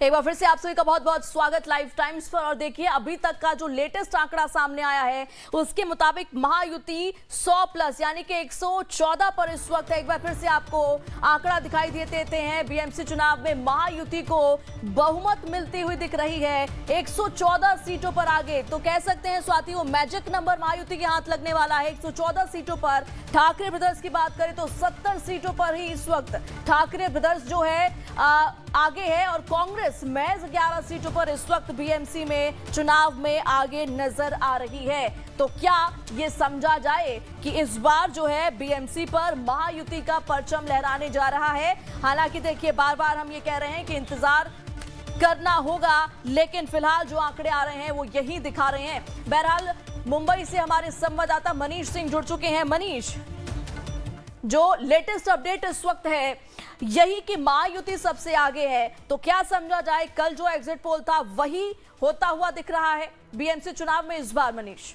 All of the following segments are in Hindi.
एक बार फिर से आप सभी का बहुत बहुत स्वागत लाइव टाइम्स पर। और देखिए अभी तक का जो लेटेस्ट आंकड़ा सामने आया है उसके मुताबिक महायुति 100 प्लस यानी कि 114 पर इस वक्त है। एक बार फिर से आपको आंकड़ा दिखाई देते हैं। बीएमसी चुनाव में महायुति को बहुमत मिलती हुई दिख रही है 114 सीटों पर आगे। तो कह सकते हैं स्वाति वो मैजिक नंबर महायुति के हाथ लगने वाला है 114 सीटों पर। ठाकरे ब्रदर्स की बात करें तो 70 सीटों पर ही इस वक्त ठाकरे ब्रदर्स जो है आगे है और कांग्रेस महज 11 सीटों पर इस वक्त बीएमसी में चुनाव में आगे नजर आ रही है। तो क्या ये समझा जाए कि इस बार जो है बीएमसी पर महायुति का परचम लहराने जा रहा है। हालांकि देखिए बार बार हम ये कह रहे हैं कि इंतजार करना होगा, लेकिन फिलहाल जो आंकड़े आ रहे हैं वो यही दिखा रहे हैं। बहरहाल मुंबई से हमारे संवाददाता मनीष सिंह जुड़ चुके हैं। मनीष, जो लेटेस्ट अपडेट इस वक्त है यही कि महायुति सबसे आगे है, तो क्या समझा जाए कल जो एग्जिट पोल था वही होता हुआ दिख रहा है बीएमसी चुनाव में इस बार? मनीष,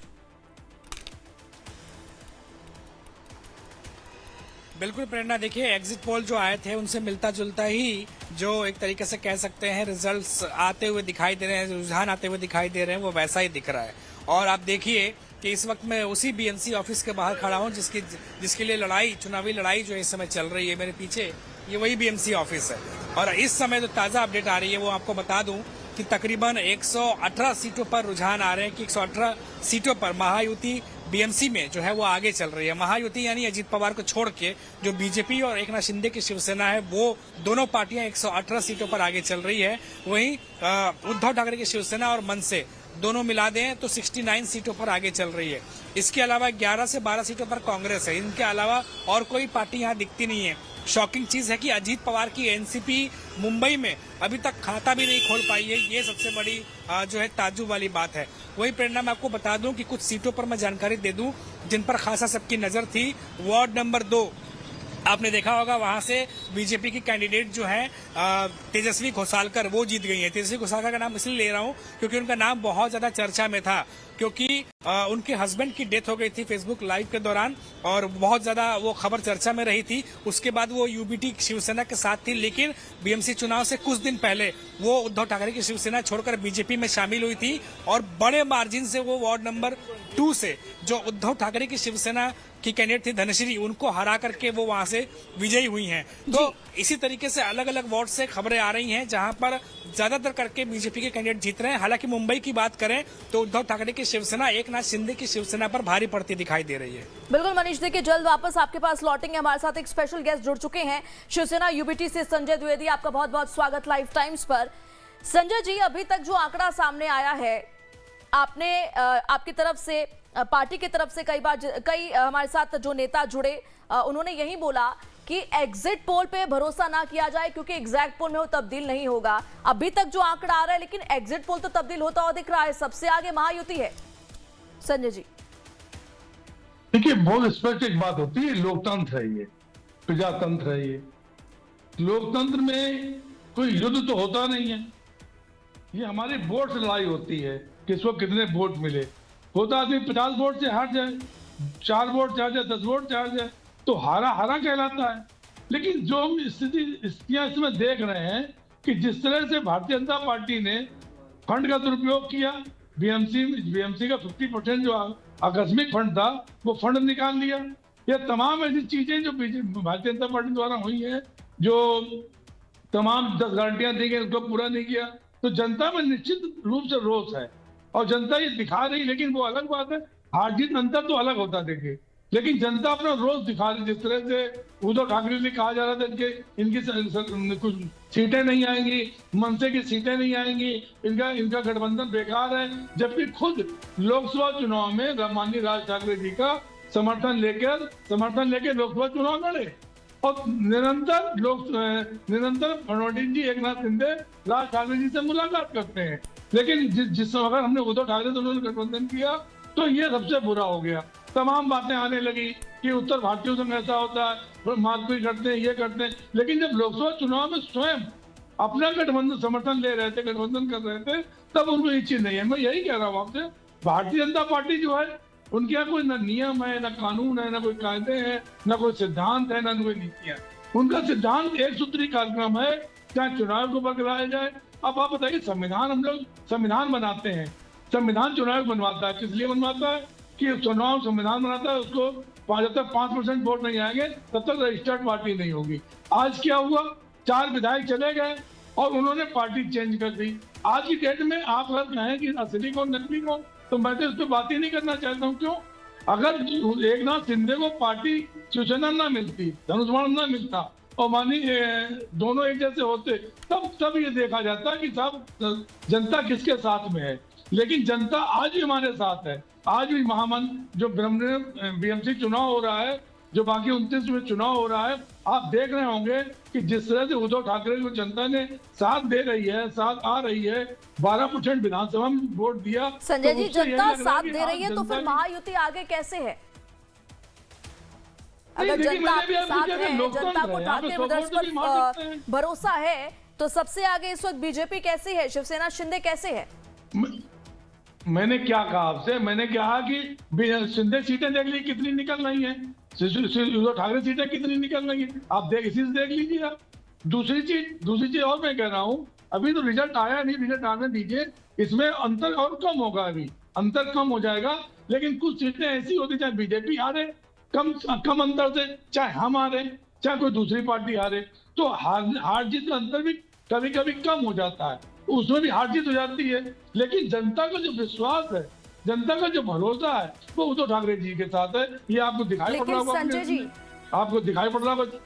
बिल्कुल प्रेरणा, देखिए एग्जिट पोल जो आए थे उनसे मिलता जुलता ही जो एक तरीके से कह सकते हैं रिजल्ट्स आते हुए दिखाई दे रहे हैं, रुझान आते हुए दिखाई दे रहे हैं, वो वैसा ही दिख रहा है। और आप देखिए कि इस वक्त मैं उसी बीएमसी ऑफिस के बाहर खड़ा हूं जिसके लिए चुनावी लड़ाई जो इस समय चल रही है। मेरे पीछे ये वही बीएमसी ऑफिस है और इस समय जो ताजा अपडेट आ रही है वो आपको बता दूं कि तकरीबन 118 सीटों पर रुझान आ रहे हैं कि 118 सीटों पर महायुति बीएमसी में जो है वो आगे चल रही है। महायुति यानी अजीत पवार को छोड़ के जो बीजेपी और एकनाथ शिंदे की शिवसेना है वो दोनों पार्टियां 118 सीटों पर आगे चल रही है। वहीं उद्धव ठाकरे की शिवसेना और मनसे दोनों मिला दें तो 69 सीटों पर आगे चल रही है। इसके अलावा 11 से 12 सीटों पर कांग्रेस है। इनके अलावा और कोई पार्टी यहाँ दिखती नहीं है। शॉकिंग चीज है कि अजीत पवार की एनसीपी मुंबई में अभी तक खाता भी नहीं खोल पाई है। ये सबसे बड़ी जो है ताज्जुब वाली बात है। वही प्रेरणा मैं आपको बता दूं कि कुछ सीटों पर मैं जानकारी दे दूं जिन पर खासा सबकी नजर थी। वार्ड नंबर 2 आपने देखा होगा, वहां से बीजेपी की कैंडिडेट जो है तेजस्वी घोसालकर वो जीत गई है। तेजस्वी घोसालकर का नाम इसलिए ले रहा हूं क्योंकि उनका नाम बहुत ज्यादा चर्चा में था, क्योंकि उनके हस्बैंड की डेथ हो गई थी फेसबुक लाइव के दौरान और बहुत ज्यादा वो खबर चर्चा में रही थी। उसके बाद वो यूबीटी शिवसेना के साथ थी, लेकिन बीएमसी चुनाव से कुछ दिन पहले वो उद्धव ठाकरे की शिवसेना छोड़कर बीजेपी में शामिल हुई थी और बड़े मार्जिन से वो वार्ड नंबर 2 से जो उद्धव ठाकरे की शिवसेना की कैंडिडेट थी धनश्री, उनको हरा करके वो वहां से विजयी हुई हैं। तो इसी तरीके से अलग अलग वार्ड से खबरें आ रही हैं जहां पर ज्यादातर करके बीजेपी के कैंडिडेट जीत रहे हैं। हालांकि मुंबई की बात करें तो उद्धव ठाकरे की शिवसेना एकनाथ शिंदे की शिवसेना पर भारी पड़ती दिखाई दे रही है। बिल्कुल मनीष, देखिए जल्द वापस आपके पास लौटेंगे। हमारे साथ एक स्पेशल गेस्ट जुड़ चुके हैं शिवसेना यूबीटी से संजय द्विवेदी। आपका बहुत बहुत स्वागत लाइव टाइम्स पर। संजय जी, अभी तक जो आंकड़ा सामने आया है, आपने आपकी तरफ से पार्टी की तरफ से कई हमारे साथ जो नेता जुड़े उन्होंने यही बोला कि एग्जिट पोल पे भरोसा ना किया जाए क्योंकि एग्जैक्ट पोल में वो तब्दील नहीं होगा। अभी तक जो आंकड़ा आ रहा है लेकिन एग्जिट पोल तो तब्दील होता हुआ दिख रहा है, सबसे आगे महायुति है। संजय जी, देखिए बहुत स्पष्ट एक बात होती है, लोकतंत्र है ये, प्रजातंत्र है ये। लोकतंत्र में कोई युद्ध तो होता नहीं है, ये हमारी वोट से लड़ाई होती है किसको कितने वोट मिले। होता आदमी 50 वोट से हार जाए, 4 वोट चार जाए, 10 वोट चार जाए तो हारा हारा कहलाता है। लेकिन जो हम स्थितियां इसमें देख रहे हैं कि जिस तरह से भारतीय जनता पार्टी ने फंड का दुरुपयोग किया, बीएमसी का 50% जो आकस्मिक फंड था वो फंड निकाल लिया। ये तमाम ऐसी चीजें जो भारतीय जनता पार्टी द्वारा हुई है, जो तमाम 10 गारंटियां दी गई उनको पूरा नहीं किया, तो जनता में निश्चित रूप से रोष है और जनता ये दिखा रही। लेकिन वो अलग बात है, हार जीत अंतर तो अलग होता है देखिए, लेकिन जनता अपना रोष दिखा रही। जिस तरह से उद्धव ठाकरे ने कहा जा रहा था इनकी कुछ सीटें नहीं आएंगी, मनसे की सीटें नहीं आएंगी, इनका गठबंधन बेकार है, जबकि खुद लोकसभा चुनाव में माननीय राज ठाकरे जी का समर्थन लेकर लोकसभा चुनाव लड़े और निरंतर फडणवीस जी, एकनाथ शिंदे राज ठाकरे जी से मुलाकात करते हैं। लेकिन जिस समय हमने उद्धव ठाकरे से उन्होंने गठबंधन किया तो ये सबसे बुरा हो गया। तमाम बातें आने लगी कि उत्तर भारतीयों संग ऐसा होता है, मारपीट करते हैं, ये करते हैं। लेकिन जब लोकसभा चुनाव में स्वयं अपना गठबंधन समर्थन ले रहे थे, गठबंधन कर रहे थे, तब उनको ये चीज नहीं है। मैं यही कह रहा हूँ आपसे, भारतीय जनता पार्टी जो है उनके यहाँ कोई ना नियम है, ना कानून है, ना कोई कायदे हैं, ना कोई सिद्धांत है, ना कोई नीतियां। उनका सिद्धांत एक सूत्री कार्यक्रम है, चाहे चुनाव को बरकरार जाए अब आप बताइए, संविधान हम लोग संविधान बनाते हैं, संविधान चुनाव बनवाता है, किस लिए बनवाता है कि चुनाव संविधान बनाता है उसको जब तक 5% वोट नहीं आएंगे तब तक रजिस्टर्ड पार्टी नहीं होगी। आज क्या हुआ, 4 विधायक चले गए और उन्होंने पार्टी चेंज कर दी। आज की डेट में आप अगर कहें कि असली कौन नकली कौन, तो मैं तो उस पर बात ही नहीं करना चाहता हूँ। क्यों? अगर एकनाथ शिंदे को पार्टी शिवसेना ना मिलती, धनुष्मान ना मिलता और मानी दोनों एक जैसे होते, तब ये देखा जाता कि साहब जनता किसके साथ में है। लेकिन जनता आज भी हमारे साथ है। आज भी महामंत्र जो बीएमसी चुनाव हो रहा है, जो बाकी 29 में चुनाव हो रहा है, आप देख रहे होंगे कि जिस तरह से उद्धव ठाकरे को जनता ने साथ दे रही है, साथ आ रही है, 12% विधानसभा में वोट दिया। संजय तो जी, उससे यही जनता लग रहा साथ कि दे रही है तो जनता फिर की- महायुति आगे कैसे है? नहीं, अगर देखिए, जनता मैंने भी आपके आपको साथ कहा कि है, लोकतंत्र जनता को है, यहाँ पे ठाकरे सपोर्ट ब्रदर्स भी मार सकते हैं। पर भरोसा है, तो सबसे आगे इस वक्त बीजेपी कैसी है, शिवसेना शिंदे कैसे है? मैंने क्या कहा आपसे, मैंने कहा कि शिंदे सीटें देख ली कितनी निकल रही हैं, उद्धव ठाकरे सीटें कितनी निकल रही हैं, आप इसी से देख लीजिए आप। दूसरी चीज और मैं कह रहा हूँ, अभी तो रिजल्ट आया नहीं, रिजल्ट आने दीजिए, इसमें अंतर और कम होगा, अभी अंतर कम हो जाएगा। लेकिन कुछ सीटें ऐसी होती, चाहे बीजेपी हारे कम अंतर से, चाहे हम हारे, चाहे कोई दूसरी पार्टी हारे, तो हार जीत का अंतर भी कभी कभी कम हो जाता है, उसमें भी हार जीत हो जाती है। लेकिन जनता का जो विश्वास है, जनता का जो भरोसा है, वो उद्धव ठाकरे जी के साथ है। ये आपको दिखाई पड़ रहा लेकिन होगा, संजय जी, आपको दिखाई पड़ रहा होगा।